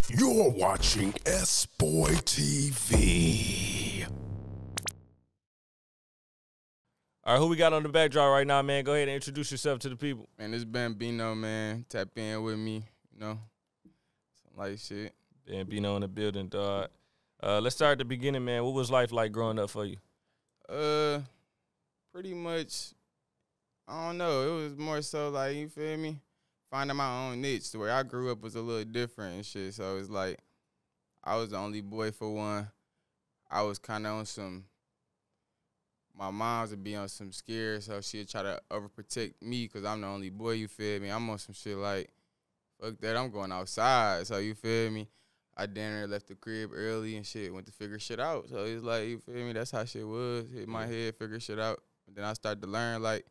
You're watching SBoyTV. All right, who we got on the backdrop right now, man? Go ahead and introduce yourself to the people. Man, this BAM46ENO, man. Tap in with me, you know, some light shit. BAM46ENO in the building, dog. Let's start at the beginning, man. What was life like growing up for you? Pretty much, I don't know. It was more so like, you feel me? Finding my own niche. The way I grew up was a little different and shit. So it's like, I was the only boy for one. I was kind of on some, my mom's would be on some scare, so she'd try to overprotect me because I'm the only boy, you feel me? I'm on some shit like, fuck that, I'm going outside, so you feel me? I damn left the crib early and shit, went to figure shit out. So it's like, you feel me? That's how shit was. Hit my head, figure shit out. And then I started to learn, like,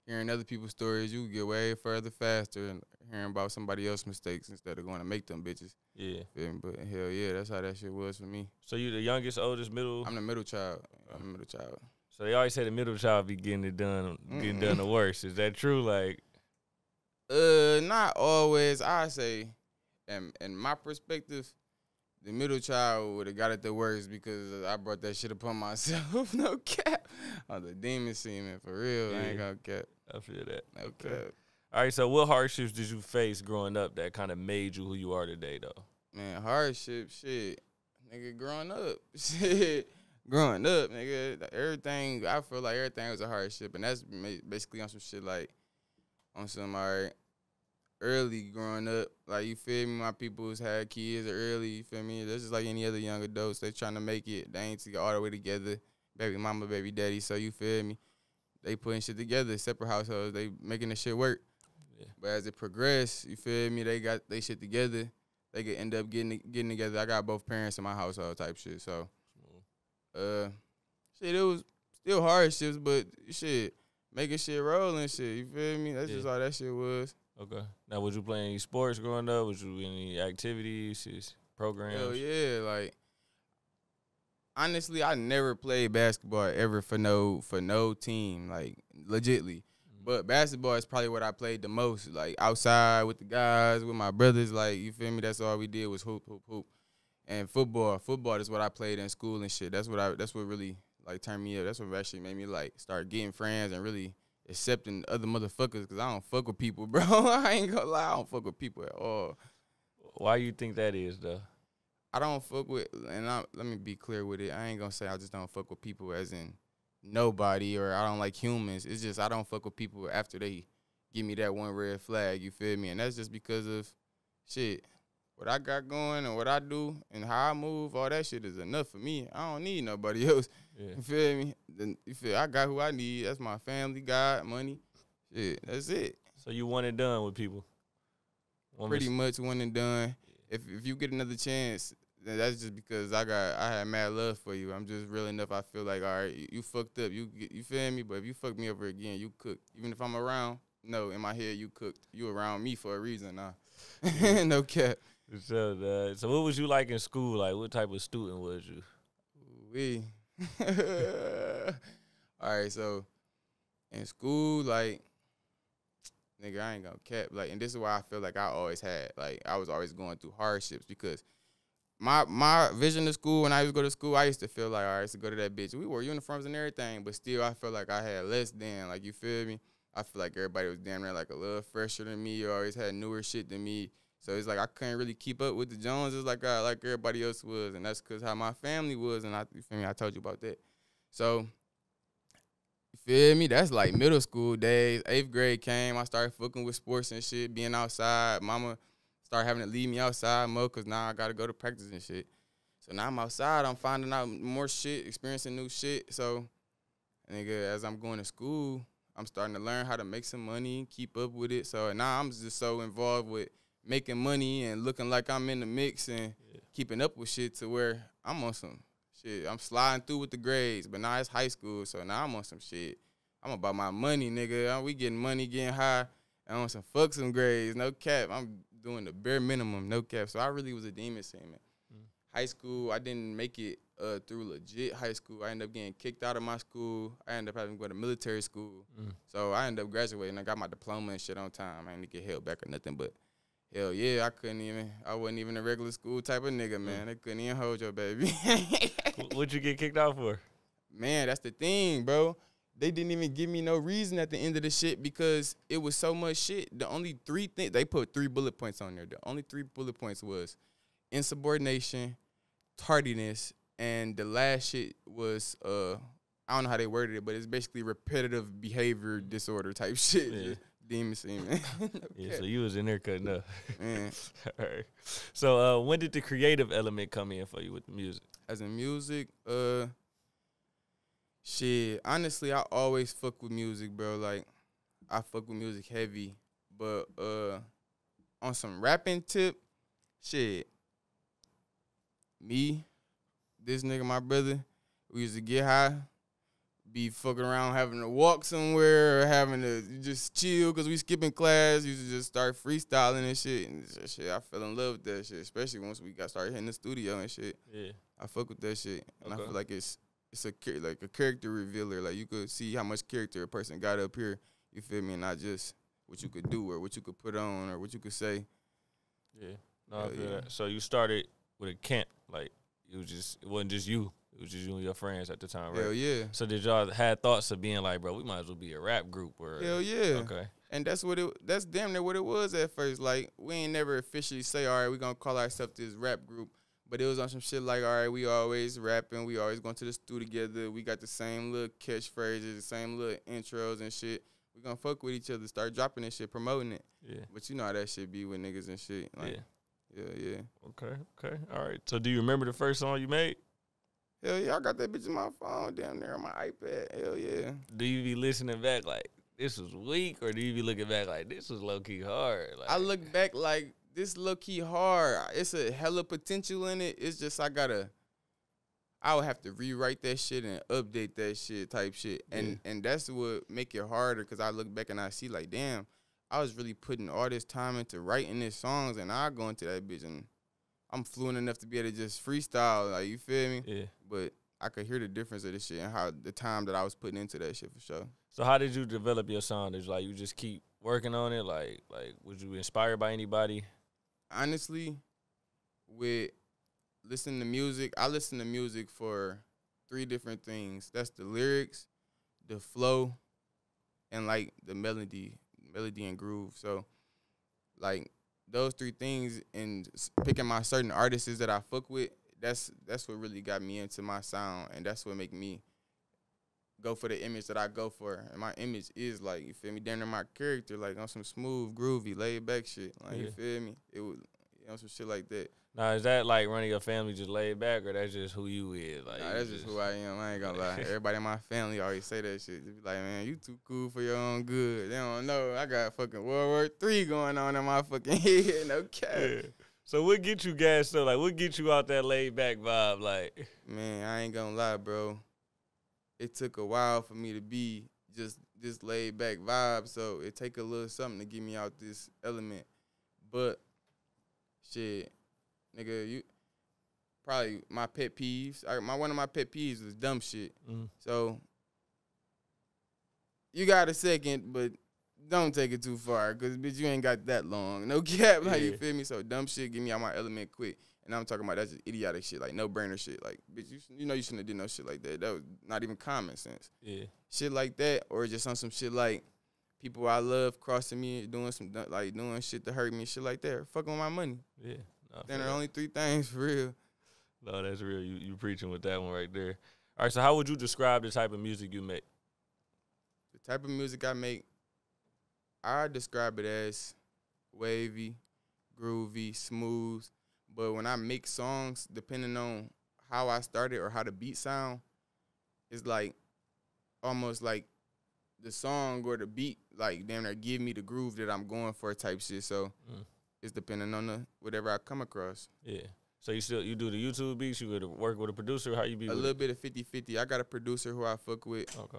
hearing other people's stories, you get way further faster and hearing about somebody else's mistakes instead of going to make them bitches. Yeah. Feel me? But hell yeah, that's how that shit was for me. So you the youngest, oldest, middle? I'm the middle child. I'm the middle child. So they always say the middle child be getting it done, getting done the worst. Is that true? Like, not always. I say, in my perspective, the middle child would have got it the worst because I brought that shit upon myself. No cap. On the demon semen, for real. Yeah. I ain't gonna cap. I feel that. No cap. All right, so what hardships did you face growing up that kind of made you who you are today, though? Man, hardship, shit. Nigga, growing up. Shit. Growing up, nigga, everything, I feel like everything was a hardship. And that's basically on some shit like, on some, early growing up. Like, you feel me? My people's had kids early, you feel me? That's just like any other young adults. They trying to make it. They ain't all the way together. Baby mama, baby daddy. So, you feel me? They putting shit together, separate households. They making the shit work. Yeah. But as it progressed, you feel me? They got they shit together. They could end up getting together. I got both parents in my household type shit. So, shit, it was still hardships, but shit, making shit roll and shit. You feel me? That's just all that shit was. Okay. Now, was you playing any sports growing up? Was you in any activities, programs? Hell yeah, like, honestly, I never played basketball ever for no team, like, legitly. But basketball is probably what I played the most, like, outside with the guys, with my brothers, like, you feel me? That's all we did was hoop, hoop, hoop. And football is what I played in school and shit. That's what really, like, turned me up. That's what actually made me, like, start getting friends and really accepting other motherfuckers because I don't fuck with people, bro. I ain't gonna lie, I don't fuck with people at all. Why you think that is, though? I don't fuck with, and let me be clear with it. I ain't gonna say I just don't fuck with people as in nobody or I don't like humans. It's just I don't fuck with people after they give me that one red flag, you feel me? And that's just because of shit. What I got going and what I do and how I move, all that shit is enough for me. I don't need nobody else. Yeah. You feel me? You feel I got who I need. That's my family, God, money. Shit, that's it. So you one and done with people? Pretty much one and done. If you get another chance, then that's just because I had mad love for you. I'm just real enough. I feel like, all right, you fucked up. You feel me? But if you fuck me over again, you cooked. Even if I'm around, no, in my head, you cooked. You around me for a reason now. No cap. So what was you like in school? Like, what type of student was you? All right, so in school, like, nigga, I ain't gonna cap. Like, and this is why I feel like I always had, like, I was always going through hardships because my vision of school, when I used to go to school, I used to feel like, all right, so go to that bitch. We wore uniforms and everything, but still I felt like I had less than, like, you feel me? I feel like everybody was damn near like a little fresher than me or always had newer shit than me. So it's like I couldn't really keep up with the Joneses like everybody else was, and that's because how my family was, and you feel me? I told you about that. So, you feel me? That's like middle school days. 8th grade came, I started fucking with sports and shit, being outside. Mama started having to leave me outside more because now I got to go to practice and shit. So now I'm outside, I'm finding out more shit, experiencing new shit. So, nigga, as I'm going to school, I'm starting to learn how to make some money, keep up with it. So now I'm just so involved with making money and looking like I'm in the mix and keeping up with shit to where I'm on some shit. I'm sliding through with the grades, but now it's high school, so now I'm on some shit. I'm about my money, nigga. We getting money, getting high, and on some fuck some grades, no cap. I'm doing the bare minimum, no cap. So I really was a demon semen. High school, I didn't make it through legit high school. I ended up getting kicked out of my school. I ended up having to go to military school. So I ended up graduating. I got my diploma and shit on time. I didn't get held back or nothing, but Hell yeah, I wasn't even a regular school type of nigga, man. They couldn't even hold your baby. What'd you get kicked out for? Man, that's the thing, bro. They didn't even give me no reason at the end of the shit because it was so much shit. The only 3 things, they put 3 bullet points on there. The only 3 bullet points was insubordination, tardiness, and the last shit was, I don't know how they worded it, but it's basically repetitive behavior disorder type shit. Yeah. Demon scene, man. Yeah, so you was in there cutting up. Man. All right. So when did the creative element come in for you with the music? As in music, shit, honestly, I always fuck with music, bro. Like, I fuck with music heavy. But on some rapping tip, shit, me, this nigga, my brother, we used to get high, be fucking around having to walk somewhere or having to just chill because we skipping class. Used to just start freestyling and shit. And shit, I fell in love with that shit, especially once we got started hitting the studio and shit. Yeah. I fuck with that shit. And I feel like it's a character revealer. Like, you could see how much character a person got up here, you feel me, and not just what you could do or what you could put on or what you could say. Yeah. No, I feel that. So you started with a camp. Like, it wasn't just you. It was just you and your friends at the time, right? Hell yeah. So did y'all had thoughts of being like, bro, we might as well be a rap group or Hell yeah. Okay. And that's damn near what it was at first. Like, we ain't never officially say, all right, we gonna call ourselves this rap group. But it was on some shit like, all right, we always rapping, we always going to the studio together, we got the same little catchphrases, the same little intros and shit. We gonna fuck with each other, start dropping this shit, promoting it. Yeah. But you know how that shit be with niggas and shit. Like, yeah. Okay. All right. So do you remember the first song you made? Hell yeah, I got that bitch in my phone down there on my iPad. Hell yeah. Do you be listening back like, this was weak, or do you be looking back like, this was low-key hard? Like, I look back like, this low-key hard. It's a hella potential in it. It's just I would have to rewrite that shit and update that shit type shit. And that's what make it harder because I look back and I see like, damn, I was really putting all this time into writing these songs, and I go into that bitch and I'm fluent enough to be able to just freestyle, like, you feel me? Yeah. But I could hear the difference of this shit and how the time that I was putting into that shit for sure. So how did you develop your sound? Is like you just keep working on it? Like was you inspired by anybody? Honestly, with listening to music, I listen to music for 3 different things. That's the lyrics, the flow, and like the melody and groove. So like those 3 things and picking my certain artists that I fuck with, that's what really got me into my sound, and that's what make me go for the image that I go for. And my image is like, you feel me, damn near my character, like on some smooth, groovy, laid back shit. Like, you feel me? It was, some shit like that. Now, is that like running your family just laid back, or that's just who you is? Like, nah, that's just who I am. I ain't gonna lie. Everybody in my family always say that shit. They be like, man, you too cool for your own good. They don't know. I got fucking World War III going on in my fucking head. No cap. Yeah. So what get you gassed up? Like, what get you out that laid back vibe? Like, man, I ain't gonna lie, bro. It took a while for me to be just this laid back vibe. So it take a little something to get me out this element. But shit, nigga, you probably my pet peeves. One of my pet peeves was dumb shit. So you got a second, but don't take it too far, cause bitch, you ain't got that long. No cap, like, you feel me? So dumb shit, get me out my element quick. And I'm talking about that's just idiotic shit, like no brainer shit. Like, bitch, you know you shouldn't have did no shit like that. That was not even common sense. Yeah, shit like that, or just on some shit like people I love crossing me, doing shit to hurt me, shit like that, fucking with my money. Yeah, then there are only 3 things for real. No, that's real. You preaching with that one right there. All right, so how would you describe the type of music you make? The type of music I make, I describe it as wavy, groovy, smooth. But when I make songs, depending on how I started or how the beat sound, it's like almost like the song or the beat, like damn near give me the groove that I'm going for type shit. So it's depending on whatever I come across. Yeah. So you do the YouTube beats, you would work with a producer, how you be? A little bit of 50-50. I got a producer who I fuck with. Okay.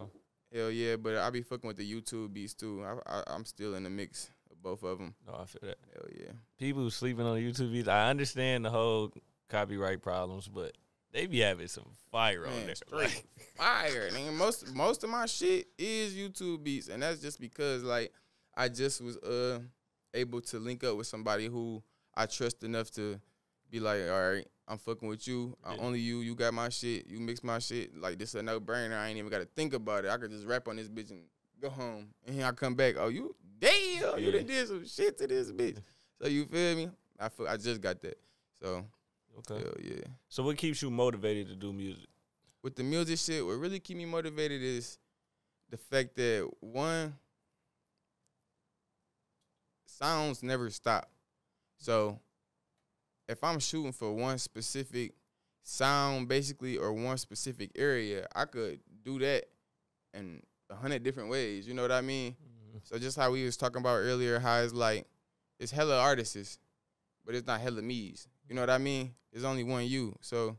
Hell yeah, but I be fucking with the YouTube beats too. I'm still in the mix of both of them. Oh, I feel that. Hell yeah. People who sleeping on the YouTube beats, I understand the whole copyright problems, but they be having some fire on there. Like, fire. Nigga, most of my shit is YouTube beats, and that's just because like I just was able to link up with somebody who I trust enough to be like, all right, I'm fucking with you. Only you got my shit. You mix my shit. Like, this is a no-brainer. I ain't even got to think about it. I could just rap on this bitch and go home. And here I come back. Oh, you, damn, you done did some shit to this bitch. So, you feel me? I just got that. So, okay. Hell yeah. So what keeps you motivated to do music? With the music shit, what really keep me motivated is the fact that, one, sounds never stop. So, if I'm shooting for one specific sound, basically, or one specific area, I could do that in 100 different ways. You know what I mean? Mm-hmm. So just how we was talking about earlier, how it's like, it's hella artists, but it's not hella me's. You know what I mean? There's only one you. So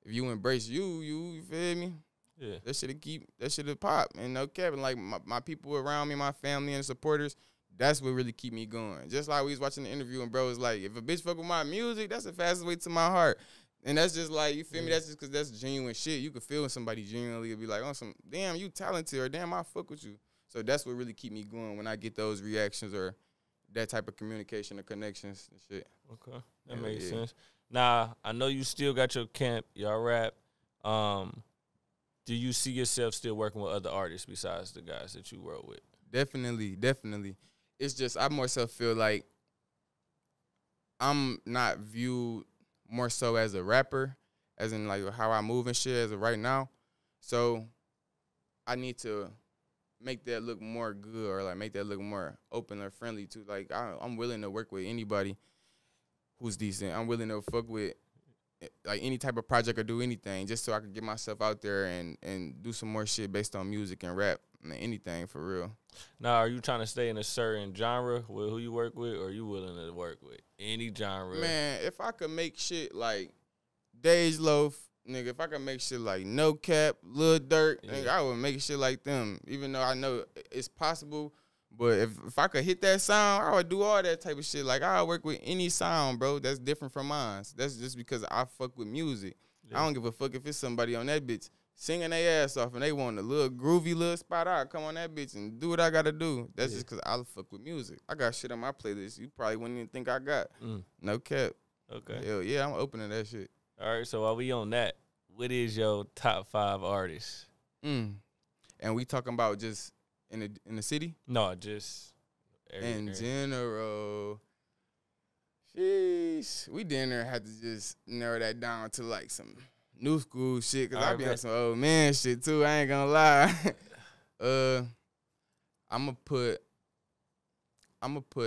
if you embrace you feel me? Yeah. That shit'll pop. And no cap. And like my people around me, my family and supporters, that's what really keep me going. Just like we was watching the interview and bro was like, if a bitch fuck with my music, that's the fastest way to my heart. And that's just like, you feel me? That's just because that's genuine shit. You could feel when somebody genuinely be like, oh, damn, you talented, or damn, I fuck with you. So that's what really keep me going when I get those reactions or that type of communication or connections and shit. Okay, that makes sense. Now, I know you still got your camp, y'all rap. Do you see yourself still working with other artists besides the guys that you work with? Definitely. It's just I more so feel like I'm not viewed more so as a rapper, as in like how I move and shit as of right now. So I need to make that look more good, or like make that look more open or friendly to, like, I'm willing to work with anybody who's decent. I'm willing to fuck with like any type of project or do anything just so I can get myself out there and do some more shit based on music and rap and anything for real. Now, are you trying to stay in a certain genre with who you work with, or are you willing to work with any genre? Man, if I could make shit like Dej Loaf, nigga, if I could make shit like No Cap, Lil Durk, nigga, I would make shit like them, even though I know it's possible. But if I could hit that sound, I would do all that type of shit. Like, I work with any sound, bro, that's different from mine. That's just because I fuck with music. Yeah. I don't give a fuck if it's somebody on that bitch singing their ass off and they want a little groovy little spot. I'll come on that bitch and do what I got to do. That's just because I fuck with music. I got shit on my playlist you probably wouldn't even think I got. No cap. Okay. Hell yeah, I'm open to that shit. All right, so while we on that, what is your top 5 artists? And we talking about just in the city? No, just in general. Sheesh. We damn near had to just narrow that down to like some new school shit, because I be on some old man shit too. I ain't gonna lie. I'ma put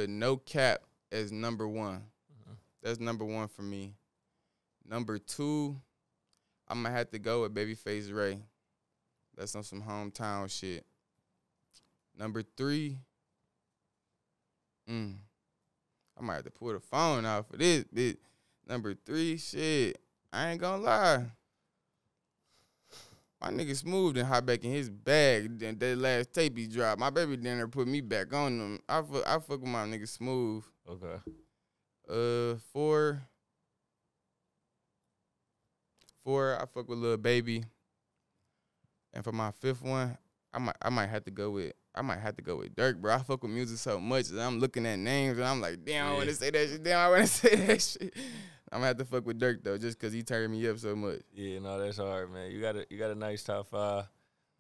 No Cap as number 1. That's number 1 for me. Number 2, I'm gonna have to go with Babyface Ray. That's on some hometown shit. Number 3, I might have to pull the phone out for this bitch. Number 3, shit, I ain't gonna lie. My nigga Smooth and hop back in his bag. Then that last tape he dropped, my baby dinner put me back on them. I fuck with my nigga Smooth. Okay. 4, I fuck with Lil Baby. And for my 5th one, I might have to go with Dirk, bro. I fuck with music so much that I'm looking at names and I'm like, damn, I want to say that shit. Damn, I want to say that shit. I'm gonna have to fuck with Dirk though, just cause he turned me up so much. Yeah, no, that's hard, man. You got a nice top 5.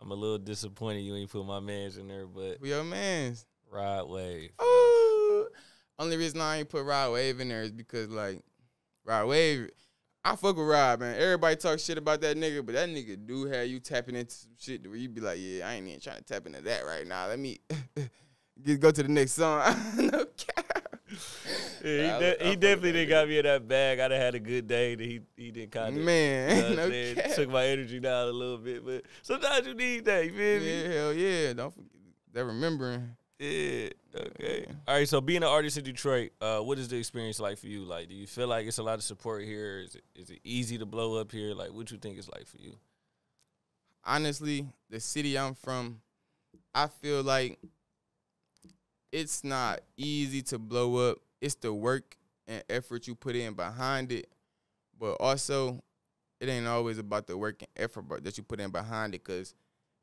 I'm a little disappointed you ain't put my mans in there, but who your mans? Rod Wave. Oh, only reason I ain't put Rod Wave in there is because like Rod Wave, I fuck with Rod, man. Everybody talk shit about that nigga, but that nigga do have you tapping into some shit where you be like, yeah, I ain't even trying to tap into that right now. Let me go to the next song. No cap. Yeah, he definitely didn't got me in that bag. I'd have had a good day. That he didn't kind of, man, no cap. Took my energy down a little bit. But sometimes you need that. You feel me? Yeah, hell yeah. Don't forget that remembering. Yeah. Okay. All right. So being an artist in Detroit, what is the experience like for you? Like, do you feel like it's a lot of support here? Is it easy to blow up here? Like, what you think it's like for you? Honestly, the city I'm from, I feel like it's not easy to blow up. It's the work and effort you put in behind it. But also, it ain't always about the work and effort that you put in behind it, because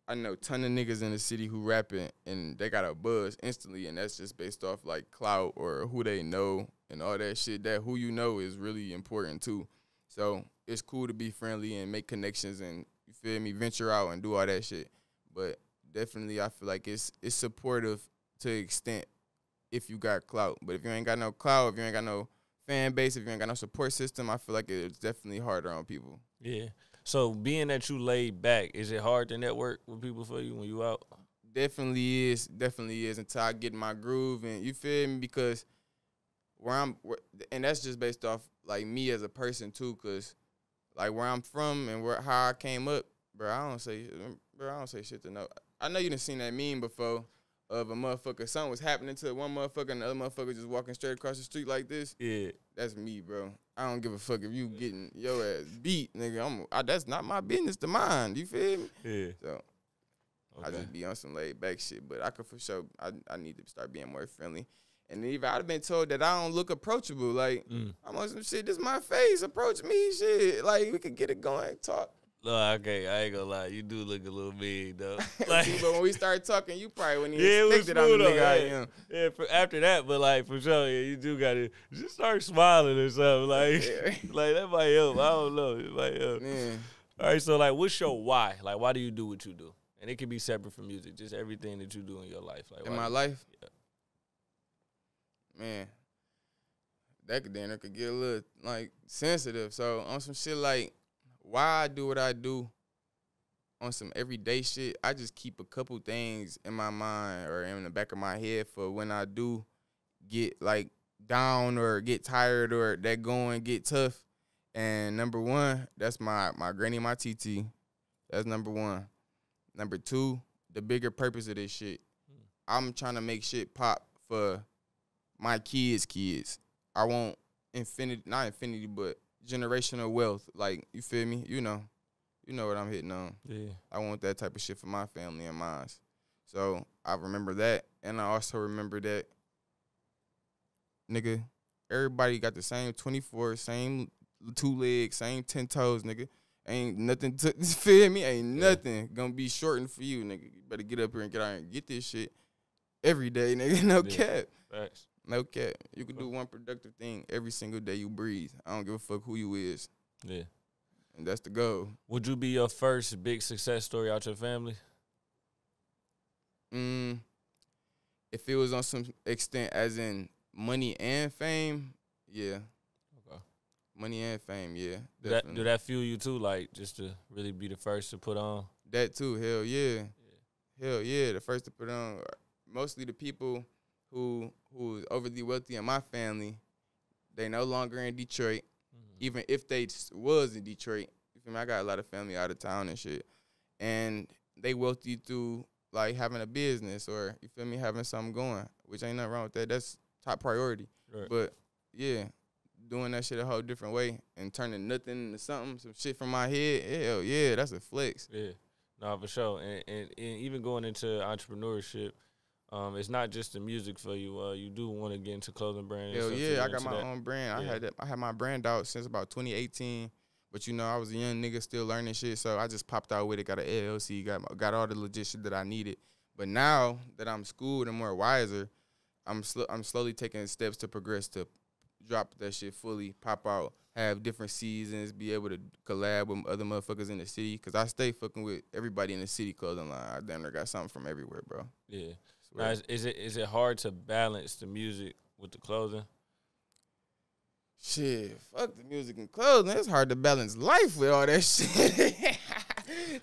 I know a ton of niggas in the city who rapping and they got a buzz instantly, and that's just based off like clout or who they know and all that shit. That who you know is really important too. So it's cool to be friendly and make connections and, you feel me, venture out and do all that shit. But definitely I feel like it's supportive to an extent if you got clout. But if you ain't got no clout, if you ain't got no fan base, if you ain't got no support system, I feel like it's definitely harder on people. Yeah. So being that you laid back, is it hard to network with people for you when you out? Definitely Definitely is until I get in my groove, and you feel me, because and that's just based off like me as a person too, cause like where I'm from and how I came up, bro. I don't say shit to no. I know you done seen that meme before of a motherfucker. Something was happening to one motherfucker and the other motherfucker just walking straight across the street like this. Yeah, that's me, bro. I don't give a fuck if you getting your ass beat, nigga. That's not my business to mind. You feel me? Yeah. So I just be on some laid back shit, but I could for sure. I need to start being more friendly. And even I've been told that I don't look approachable. Like, I'm on some shit, this is my face. Approach me, shit. Like, we could get it going, talk. No, okay, I ain't gonna lie. You do look a little mean, though. Like, but when we started talking, you probably wouldn't even expect that I'm the nigga I am. Yeah, after that, but, like, for sure, yeah, you do gotta just start smiling or something. Like, like that might help. I don't know. It might help. Man. All right, so, like, what's your why? Like, why do you do what you do? And it can be separate from music, just everything that you do in your life. Like, in my life? Yeah. Man, that could get a little, like, sensitive. So, on some shit like why I do what I do on some everyday shit, I just keep a couple things in my mind or in the back of my head for when I do get, like, down or get tired or that going get tough. And number one, that's my granny, my TT. That's number one. Number two, the bigger purpose of this shit. I'm trying to make shit pop for my kids. I want not infinity, but generational wealth. Like, you feel me? You know what I'm hitting on. Yeah. I want that type of shit for my family and mine. So I remember that. And I also remember that, nigga, everybody got the same 24, same 2 legs, same 10 toes, nigga. Ain't nothing to, feel me? Ain't nothing gonna be shortened for you, nigga. You better get up here and get out and get this shit every day, nigga. No cap. Facts. No cap. You can do one productive thing every single day you breathe. I don't give a fuck who you is. Yeah. And that's the goal. Would you be your first big success story out your family? If it was on some extent as in money and fame, yeah. Okay. Money and fame, yeah. Do that fuel you too, like, just to really be the first to put on? That too, hell yeah. Hell yeah, the first to put on. Mostly the people who's overly wealthy in my family, they no longer in Detroit. Even if they was in Detroit, you feel me? I got a lot of family out of town and shit. And they wealthy through, like, having a business or, you feel me, having something going, which ain't nothing wrong with that. That's top priority. Right. But, yeah, doing that shit a whole different way and turning nothing into something, some shit from my head, hell yeah, that's a flex. Yeah, no, for sure. And even going into entrepreneurship, it's not just the music for you. You do want to get into clothing brand. Hell yeah, I got my own brand. Yeah. I had my brand out since about 2018. But, you know, I was a young nigga still learning shit, so I just popped out with it, got an LLC, got all the legit shit that I needed. But now that I'm schooled and more wiser, I'm slowly taking steps to progress to drop that shit fully, pop out, have different seasons, be able to collab with other motherfuckers in the city. Because I stay fucking with everybody in the city clothing line. I damn near got something from everywhere, bro. Yeah. Now, is it hard to balance the music with the clothing? Shit, fuck the music and clothing. It's hard to balance life with all that shit.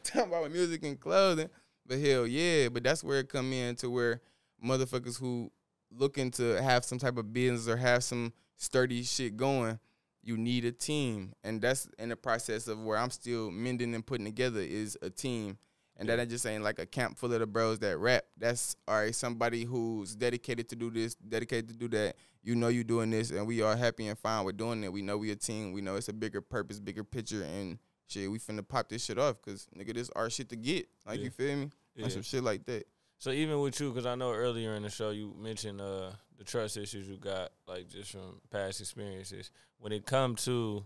Talking about music and clothing. But hell yeah, but that's where it come in to where motherfuckers who looking to have some type of business or have some sturdy shit going, you need a team. And that's in the process of where I'm still mending and putting together is a team. And that just ain't like a camp full of the bros that rap. That's, all right, somebody who's dedicated to do this, dedicated to do that. You know you doing this, and we are happy and fine with doing it. We know we a team. We know it's a bigger purpose, bigger picture, and shit, we finna pop this shit off because, nigga, this our shit to get. Like, you feel me? Like some shit like that. So even with you, because I know earlier in the show you mentioned the trust issues you got, like, just from past experiences. When it come to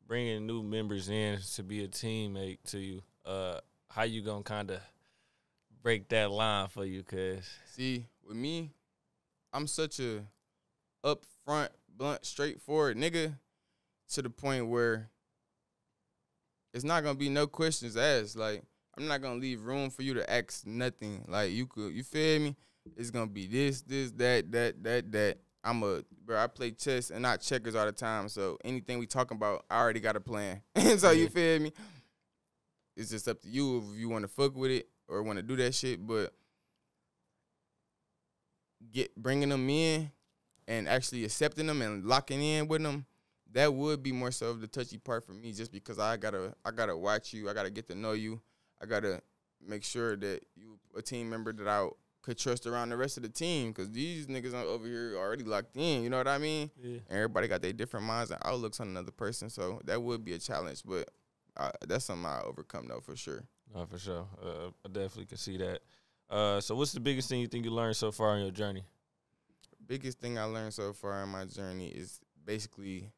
bringing new members in to be a teammate to you, how you gonna kind of break that line for you, cuz. See, with me, I'm such a upfront, blunt, straightforward nigga to the point where it's not gonna be no questions asked. Like, I'm not gonna leave room for you to ask nothing. Like, you feel me? It's gonna be this, that. Bro, I play chess and not checkers all the time. So anything we talking about, I already got a plan. So you feel me? It's just up to you if you want to fuck with it or want to do that shit. But bringing them in and actually accepting them and locking in with them, that would be more so of the touchy part for me, just because I gotta watch you, I gotta get to know you, I gotta make sure that you a team member that I could trust around the rest of the team, because these niggas over here already locked in, you know what I mean? Yeah. And everybody got their different minds and outlooks on another person, so that would be a challenge, but that's something I overcome though, for sure. No, for sure. I definitely can see that. So what's the biggest thing you think you learned so far in your journey? Biggest thing I learned so far in my journey is basically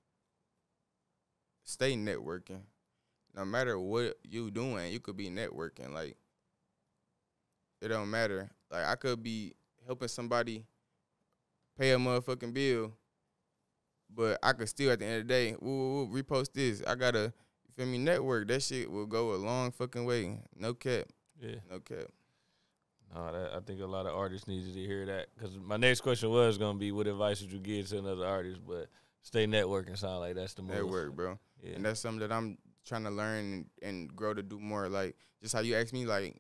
stay networking. No matter what you doing, you could be networking. Like, it don't matter. Like, I could be helping somebody pay a motherfucking bill, but I could still at the end of the day, repost this. I gotta, you feel me, network. That shit will go a long fucking way. No cap. Yeah. No cap. No, I think a lot of artists needed to hear that, because my next question was gonna be, what advice would you give to another artist? But stay networking sound like that's the move. Network, bro. Yeah. And that's something that I'm trying to learn and grow to do more. Like, just how you asked me, like,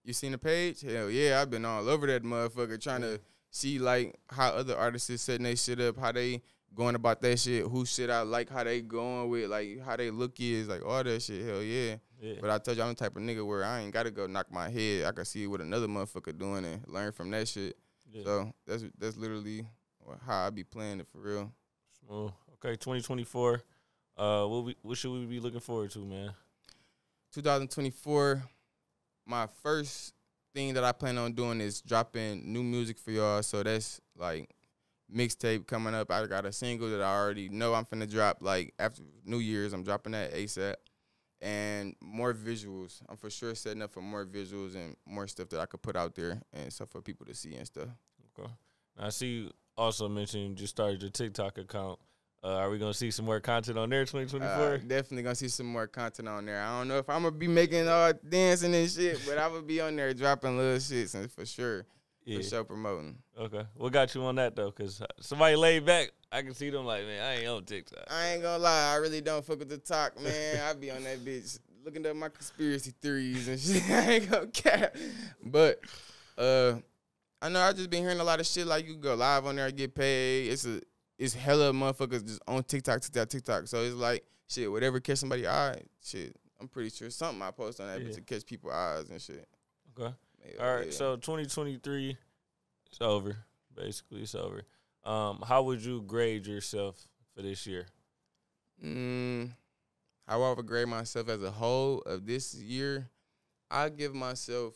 you seen the page? Hell yeah, I've been all over that motherfucker trying to see, like, how other artists is setting their shit up, how they going about that shit, who shit I like, how they going with, like, how they look is, like, all that shit. Hell yeah. Yeah. But I told you, I'm the type of nigga where I ain't got to go knock my head. I can see what another motherfucker doing and learn from that shit. Yeah. So that's literally how I be playing it for real. Smooth. Okay, 2024. What should we be looking forward to, man? 2024, my first thing that I plan on doing is dropping new music for y'all. So that's like mixtape coming up. I got a single that I already know I'm finna drop. Like, after New Year's, I'm dropping that ASAP. And more visuals. I'm for sure setting up for more visuals and more stuff that I could put out there and stuff for people to see and stuff. Okay. Now, I see you also mentioned you just started your TikTok account. Are we going to see some more content on there 2024? Definitely going to see some more content on there. I don't know if I'm going to be making dancing and shit, but I will be on there dropping little shits and for sure. Yeah. For sure promoting. Okay. What got you on that, though? Because somebody laid back, I can see them like, man, I ain't on TikTok. I ain't going to lie. I really don't fuck with the talk, man. I be on that bitch looking up my conspiracy theories and shit. I ain't going to care. But I know I just been hearing a lot of shit like you go live on there and get paid. It's hella motherfuckers just on TikTok. So it's like, shit, whatever catch somebody's eye, shit, I'm pretty sure something I post on that bitch to catch people's eyes and shit. Okay. All right, so 2023 is over. Basically, it's over. How would you grade yourself for this year? How I would grade myself as a whole of this year, I'll give myself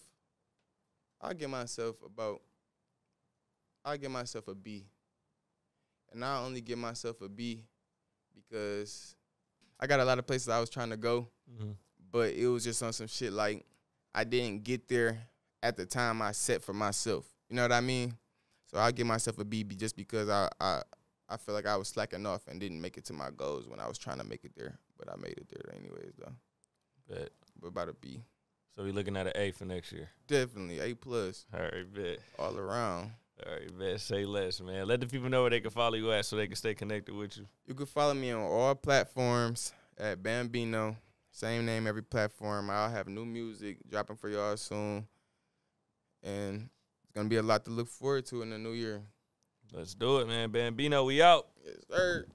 a B. And I only give myself a B because I got a lot of places I was trying to go, but it was just on some shit like I didn't get there at the time I set for myself. You know what I mean? So I'll give myself a B just because I feel like I was slacking off and didn't make it to my goals when I was trying to make it there. But I made it there anyways, though. Bet. But about a B. So we looking at an A for next year? Definitely, A+. All right, bet. All around. All right, bet. Say less, man. Let the people know where they can follow you at so they can stay connected with you. You can follow me on all platforms at BAM46ENO. Same name, every platform. I'll have new music dropping for y'all soon. And it's going to be a lot to look forward to in the new year. Let's do it, man. BAM46ENO, we out. Yes, sir.